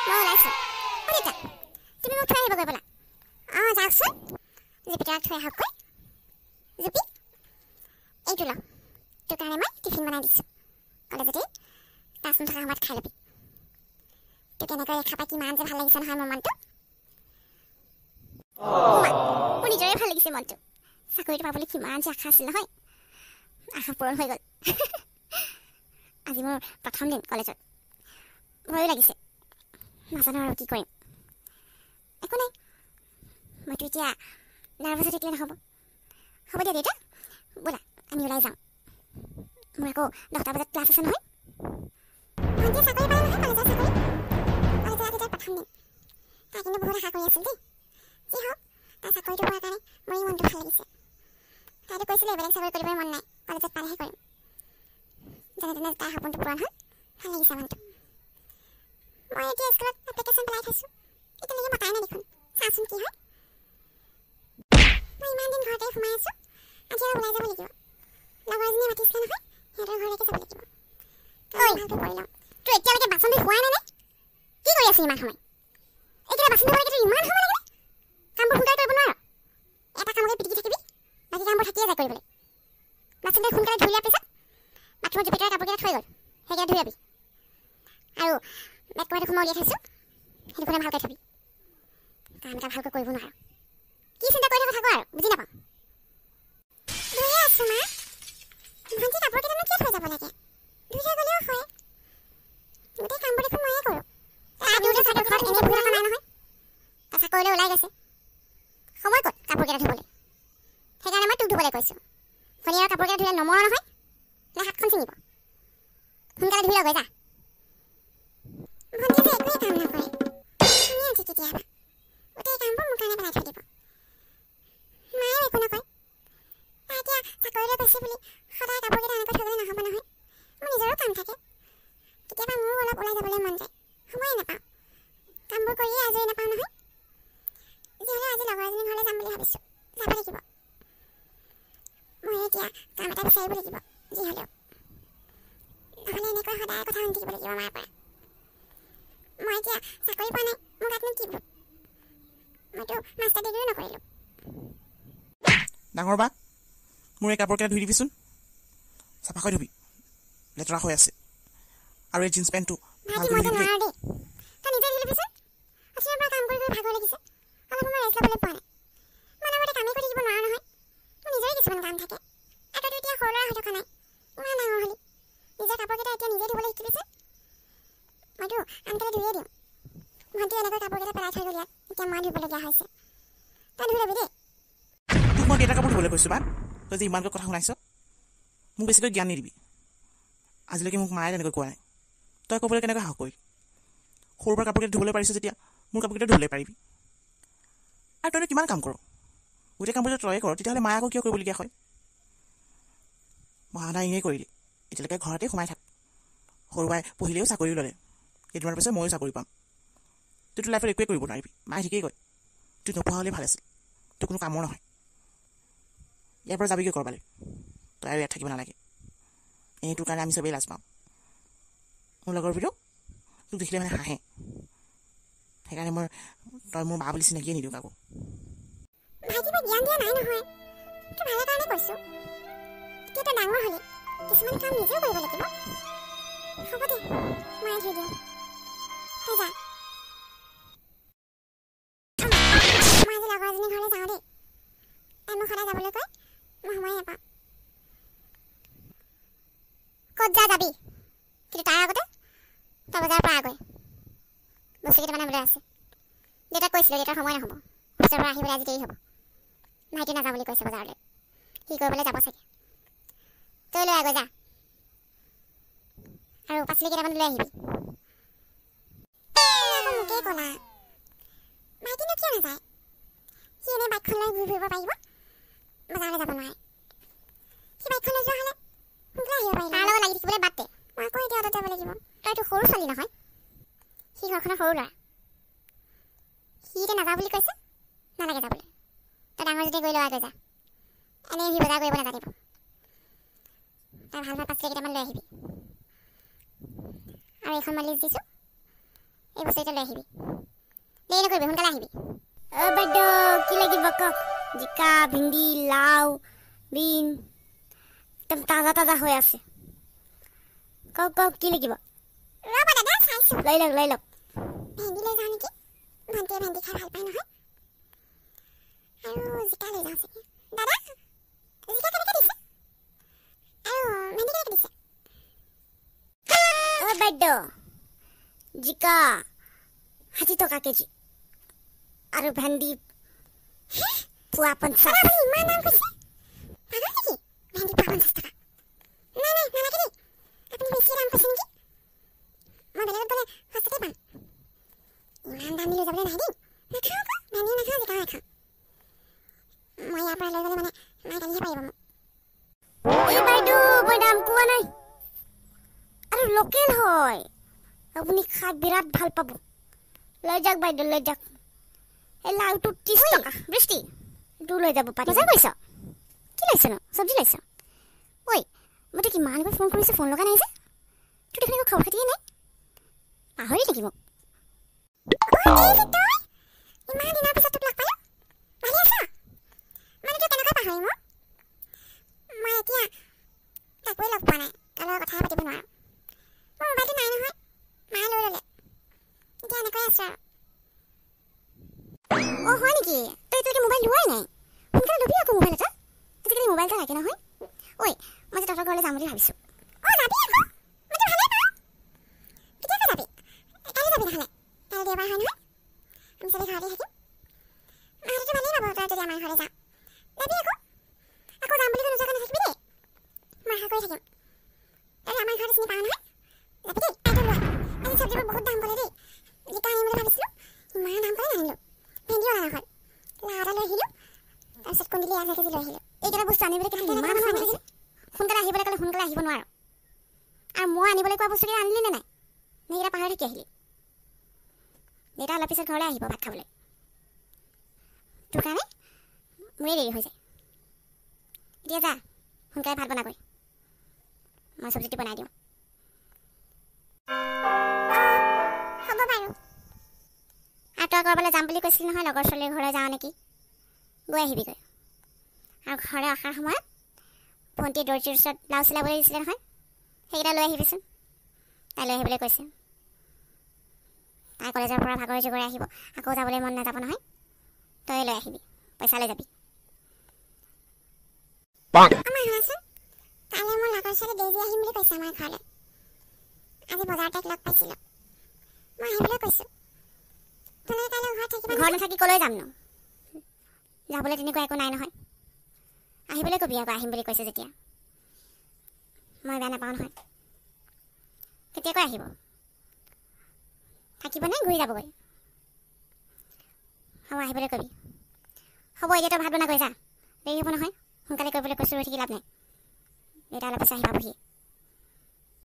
মই ওলাইছোঁ অনিতা তুমি মোক থৈ আহিবগৈ ব'লা যাওকচোন জুপিটাৰক থৈ আহকগৈ জুপি এইটো ল তোৰ কাৰণে মই টিফিন বনাই দিছোঁ কলেজতেই ক্লাছ নথকা সময়ত খাই ল'বি তোক এনেকৈ ৰেখা পাই কিমান যে ভাল লাগিছে নহয় মোৰ মনটো মোৰ নিজৰে ভাল লাগিছে মনটো চাকৰিটো পাবলৈ কিমান যে আশা আছিল নহয় আশা পূৰণ হৈ গ'ল আজি মোৰ প্ৰথম দিন কলেজত ভয়ো লাগিছে নাজানো আৰু কি কৰিম একো নাই মইতো এতিয়া নাৰ্ভাছ হৈ থাকিলে নহ'ব হ'ব দিয়া দেউতা ব'লা আমি ওলাই যাওঁ মোৰ আকৌ 10টা বজাত ক্লাছ আছে নহয় ভণ্টিয়ে চাকৰি পালে নহয় কলেজৰ চাকৰি প্ৰথম দিন তাই কিন্তু বহুত আশা কৰি আছিল দেই যি হওক তাই চাকৰিটো পোৱাৰ কাৰণে মোৰ মনটো ভাল লাগিছে তাইতো কৈছিলে বেলেগ চাকৰি কৰিবলৈ মন নাই কলেজত পালেহে কৰিম যেনে তেনে তাইৰ সপোনটো পূৰণ হ'ল ভাল লাগিছে মনটো মই এতিয়া স্কুলত এপ্লিকেশ্যন পেলাই থৈছোঁ এতিয়ালৈকে মতাই নাই দেখোন চাওঁচোন কি হয় মই ইমান দিন ঘৰতে সোমাই আছোঁ আজি আৰু ওলাই যাব লাগিব লগৰজনীয়ে মাতিছিলে নহয় সিহঁতৰ ঘৰলৈকে যাব লাগিব ভালকৈ কৰি লওঁ তোৰ এতিয়ালৈকে বাচন ধুই হোৱাই নাই নে কি কৰি আছোঁ ইমান সময় এইকেইটা বাচন ধুবলৈকে তোৰ ইমান সময় লাগে কামবোৰ সোনকালে কৰিব নোৱাৰ এটা কামকে পিটিকি থাকিবি বাকী কামবোৰ থাকিয়ে যায় কৰিবলৈ বাচনকেইটা সোনকালে ধুই লোৱাৰ পিছত বাথৰুমত জুপিটাৰৰ কাপোৰকেইটা থৈ গ'ল সেইকেইটা ধুই যাবি আৰু বেগ কভাৰটো মই উলিয়াই থৈছোঁ সেইটোখনে ভালকৈ থবি কাম এটা ভালকৈ কৰিব নোৱাৰ কি চিন্তা কৰি থকা থাকো আৰু বুজি নাপাওঁ ধুইয়ে আছোঁ মা ভণ্টি কাপোৰকেইটানো কিয় থৈ যাব লাগে ধুই থৈ গ'লেও হয় গোটেই কামবোৰ দেখোন ময়ে কৰোঁ তাই দিওঁতে চাদৰ ঘৰত এনেই বহি থকা নাই নহয় তাই চাকৰিলৈ ওলাই গৈছে সময় ক'ত কাপোৰকেইটা ধুবলৈ সেইকাৰণে মই তোক ধুবলৈ কৈছোঁ ভনীয়ে আৰু কাপোৰকেইটা ধুলে নমৰ নহয় নে হাতখন ছিঙিব সোনকালে ধুই লগৈ যা ভণ্টিয়েতো একোৱেই কাম নকৰে শুনিয়ে উঠি কেতিয়াবা গোটেই কামবোৰ মোৰ কাৰণে পেলাই থৈ দিব মায়েও একো নকয় তাই এতিয়া চাকৰিলৈ গৈছে বুলি সদায় কাপোৰকেইটা এনেকৈ থৈ গ'লে নহ'ব নহয় মোৰ নিজৰো কাম থাকে কেতিয়াবা মোৰো অলপ ওলাই যাবলৈ মন যায় সময়ে নাপাওঁ কামবোৰ কৰিয়ে আজৰি নাপাওঁ নহয় যিহ'লেও আজি লগৰজনীৰ ঘৰলৈ যাম বুলি ভাবিছোঁ যাব লাগিব মই এতিয়া কাম এটা বিচাৰিব লাগিব যি হ'লেও নহ'লে এনেকৈ সদায় কথা শুনি থাকিব লাগিব মাৰ পৰা মই এতিয়া চাকৰি পোৱা নাই মোৰ গাতনো কি ভূত মইতো মাষ্টাৰ ডিগ্ৰীও নকৰিলোঁ ডাঙৰ বা মোৰ এই কাপোৰকেইটা ধুই দিবিচোন চাফাকৈ ধুবি লেতেৰা হৈ আছে আৰু এই জিন্স পেণ্টটো ভাইটি মইতো নোৱাৰোঁ দেই তই নিজে ধুই ল'বিচোন অথনিৰ পৰা কাম কৰি ভাগৰ লাগিছে অলপ সময় ৰেষ্ট ল'বলৈ পোৱা নাই মই লগতে কামেই কৰি থাকিব নোৱাৰোঁ নহয় মোৰ নিজৰে কিছুমান কাম থাকে আৰু তইতো এতিয়া সৰু ল'ৰা হৈ থকা নাই ইমান ডাঙৰ হ'লি নিজৰ কাপোৰকেইটা এতিয়া নিজে ধুবলৈ শিকিবিচোন মইতো আনকালে ধুয়ে দিওঁ ভণ্টি এনেকৈ কাপোৰকেইটা পেলাই থৈ গ'ল ইয়াত এতিয়া মই ধুবলগীয়া হৈছে তই ধুই ল'বি দেই তোক মই কেইটা কাপোৰ ধুবলৈ কৈছোঁ বা তই যে ইমানকৈ কথা শুনাইছ মোক বেছিকৈ জ্ঞান নিদিবি আজিলৈকে মোক মায়ে তেনেকৈ কোৱা নাই তই ক'বলৈ কেনেকৈ সাহস কৰি সৰুৰ পৰা কাপোৰকেইটা ধুবলৈ পাৰিছ যেতিয়া মোৰ কাপোৰকেইটা ধুবলৈ পাৰিবি আৰু তইতো কিমান কাম কৰ গোটেই কামবোৰ যদি তয়ে কৰ তেতিয়াহ'লে মায়ে আকৌ কিয় কৰিবলগীয়া হয় পঢ়া শুনা এনেই কৰিলি এতিয়ালৈকে ঘৰতে সোমাই থাক সৰুবাই পঢ়িলেও চাকৰি ল'লে কেইদিনমানৰ পিছত ময়ো চাকৰি পাম তইতো লাইফত একোৱেই কৰিব নোৱাৰিবি মায়ে ঠিকেই কয় তই নপঢ়া হ'লে ভাল আছিল তোৰ কোনো কামৰ নহয় ইয়াৰ পৰা যাবিগৈ ক'ৰবালৈ তই আৰু ইয়াত থাকিব নালাগে এনেই তোৰ কাৰণে আমি চবেই লাজ পাওঁ মোৰ লগৰবোৰেও তোক দেখিলে মানে হাঁহে সেইকাৰণে তই মোৰ মা বুলি চিনাকিয়ে নিদিওঁ কাকো ভাইটি মই জ্ঞান দিয়া নাই নহয় তোৰ ভালৰ কাৰণে কৈছোঁ এতিয়া তই ডাঙৰ হ'লি কিছুমান কাম নিজেও কৰিব লাগিব হ'ব দে মই ধুই দিওঁ তই যা মই আজি লগৰজনীৰ ঘৰলৈ যাওঁ দেই তাই মোক সদায় যাবলৈ কয় মই সময়ে নাপাওঁ ক'ত যাবি কিন্তু তাৰ আগতে তই বজাৰৰ পৰা আগৈ বস্তু কেইটামান আনিবলৈ আছে দেউতাক কৈছিলোঁ দেউতাৰ সময় নহ'ব অফিচৰ পৰা আহিবলৈ আজি দেৰি হ'ব ভাইটি নাযাওঁ বুলি কৈছে বজাৰলৈ সি কৰিবলৈ যাব চাগে তই লৈ আগৈ যা আৰু পাচলি কেইটামান লৈ আহিবি আকৌ মোকেই ক'লা ভাইটিনো কিয় নাযায় সি এনেই বাইকখন লৈ ঘূৰি ফুৰিব পাৰিব বজাৰলৈ যাব নোৱাৰে সি বাইকখন লৈ যোৱা হ'লে সোনকালে আহিব পাৰিব তাৰ লগত লাগি থাকিবলৈ বাদ দে মই আকৌ এতিয়া অটত যাব লাগিব তইতো সৰু ছোৱালী নহয় সি ঘৰখনৰ সৰু ল'ৰা সি এতিয়া নাযাওঁ বুলি কৈছে নালাগে যাবলৈ তই ডাঙৰ যদি গৈ লোৱা গৈ যা এনেই সি বজাৰ কৰিব নাজানিব তই ভাল ভাল পাচলি কেইটামান লৈ আহিবি আৰু এইখন মই লিষ্ট দিছোঁ এই বস্তু এটা লৈ আহিবি দেৰি নকৰিবি সোনকালে আহিবি বাইদেউ কি লাগিব কওক জিকা ভিন্দি লাও বিন একদম তাজা তাজা হৈ আছে কওক কওক কি লাগিব ৰ'ব দাদা চাইছোঁ লৈ লওক ভেন্দি লৈ যাওঁ নেকি ভণ্টিয়ে ভেন্দি খাই ভাল পায় নহয় আৰু জিকা লৈ যাওঁ চাগে দাদা জিকা কেনেকৈ দিছে আৰু ভেন্দি কেনেকৈ দিছে বাইদেউ জিকা 60 টকা কেজি আৰু ভেন্দি পোৱা 50 আপুনি ইমান দাম কৈছে পাগল নেকি ভেন্দি পোৱা 50 টকা নাই নালাগে দেই আপুনি বেছি দাম কৈছে নেকি মই বেলেগত গ'লে সস্তাতে পাম ইমান দাম লৈ যাবলৈ নাহে দেই নাখাওঁ আকৌ ভেন্দিও নাখাওঁ জিকাও নাখাওঁ মই ইয়াৰ পৰা লৈ গ'লে মানে মায়ে গালিহে পাৰিব মোক এই বাইদেউ মই দাম কোৱা নাই আৰু লোকেল হয় আপুনি খাই বিৰাট ভাল পাব লৈ যাওক বাইদেউ লৈ যাওক এই লাউটো 30 টকা বৃষ্টি এইটো লৈ যাব পাৰি মজা কৰিছ কি লৈছ ন চব্জি লৈছ ঐ মই তোক কিমানবাৰ ফোন কৰিছোঁ ফোন লগা নাই যে তোৰ দেখোন একো খবৰ খাতিয়ে নাই পাহৰি নেকি মোক ইমান দিনৰ পিছত তোক লগ পালোঁ ভালে আছা মানে তোক কেনেকৈ পাহৰিম মই এতিয়া কাকোৱে লগ পোৱা নাই কাৰো লগত কথাই পাতিব নোৱাৰোঁ মোৰ মোবাইলটো নাই নহয় মায়ে লৈ ল'লে এতিয়া এনেকৈ আছোঁ আৰু হয় নেকি তই এতিয়া মোবাইল লোৱাই নাই সোনকালে ল'বি আকৌ মোবাইল এটা আজিকালি মোবাইল এটা লাগে নহয় ঐ মই যে তহঁতৰ ঘৰলৈ যাম বুলি ভাবিছোঁ যাবি আকৌ মইতো ভালেই পাওঁ কেতিয়াকৈ যাবি কাইলৈ যাবি নহ'লে কাইলৈ দেওবাৰ হয় নহয় আমি চবেই ঘৰতে থাকিম মাহঁতেতো ভালেই পাব তই যদি আমাৰ ঘৰলৈ যাওঁ যাবি আকৌ যাম বুলি নোযোৱাকৈ নাথাকিবি দেই মই আশা কৰি থাকিম তই আমাৰ ঘৰতে চিনি পাওঁ নহয় যাবি দেই কাইলৈ লোৱা আজি চব্জিবোৰ বহুত দাম ক'লে দেই জিকা আনিম বুলি ভাবিছিলোঁ ইমান দাম ক'লে নানিলোঁ ভেন্দিও অনা নহ'ল লাও এটা লৈ আহিলোঁ তাৰপিছত কুন্দুলি 1 কেজি লৈ আহিলোঁ এইকেইটা বস্তু আনিবলৈ কেনেকৈ ইমান সময় লাগিছে সোনকালে আহিবলৈ ক'লে সোনকালে আহিব নোৱাৰোঁ আৰু মই আনিবলৈ কোৱা বস্তুকেইটা আনিলি নে নাই নে এইকেইটা পাহৰি থাকি আহিলি দেউতা অলপ পিছত ঘৰলৈ আহিব ভাত খাবলৈ তোৰ কাৰণে মোৰেই দেৰি হৈ যায় এতিয়া যা সোনকালে ভাত বনাগৈ মই চব্জিটো বনাই দিওঁ হ'ব বাৰু আৰু তই ক'ৰবালৈ যাম বুলি কৈছিলি নহয় লগৰ ছোৱালীৰ ঘৰলৈ যাওঁ নেকি গৈ আহিবিগৈ আৰু ঘৰলৈ অহাৰ সময়ত ভণ্টিয়ে দৰ্জিৰ ওচৰত ব্লাউজ চিলাবলৈ দিছিলে নহয় সেইকেইটা লৈ আহিবিচোন তাই লৈ আহিবলৈ কৈছে তাই কলেজৰ পৰা ভাগৰে জোগৰে আহিব আকৌ যাবলৈ মন নাযাব নহয় তই লৈ আহিবি পইচা লৈ যাবি আমাৰ শুনাচোন কাইলৈ মোৰ লগৰ ছোৱালী ডেইজি আহিম বুলি কৈছে আমাৰ ঘৰলৈ আজি বজাৰত তাইক লগ পাইছিলোঁ মই আহিবলৈ কৈছোঁ তোমালোকে কাইলৈ ঘৰত থাকিবা ঘৰত নাথাকি ক'লৈ যাম ন যাবলৈ তেনেকুৱা একো নাই নহয় আহিবলৈ কবি আকৌ আহিম বুলি কৈছে যেতিয়া মই বেয়া নাপাওঁ নহয় কেতিয়াকৈ আহিব থাকিবনে ঘূৰি যাবগৈ হ'ব আহিবলৈ কবি হ'ব এতিয়া তই ভাত বনাগৈ যা দেৰি হ'ব নহয় সোনকালে কৰিবলৈ কৈছোঁ ৰৈ থাকি লাভ নাই দেউতা অলপ পিছত আহিব পাবহি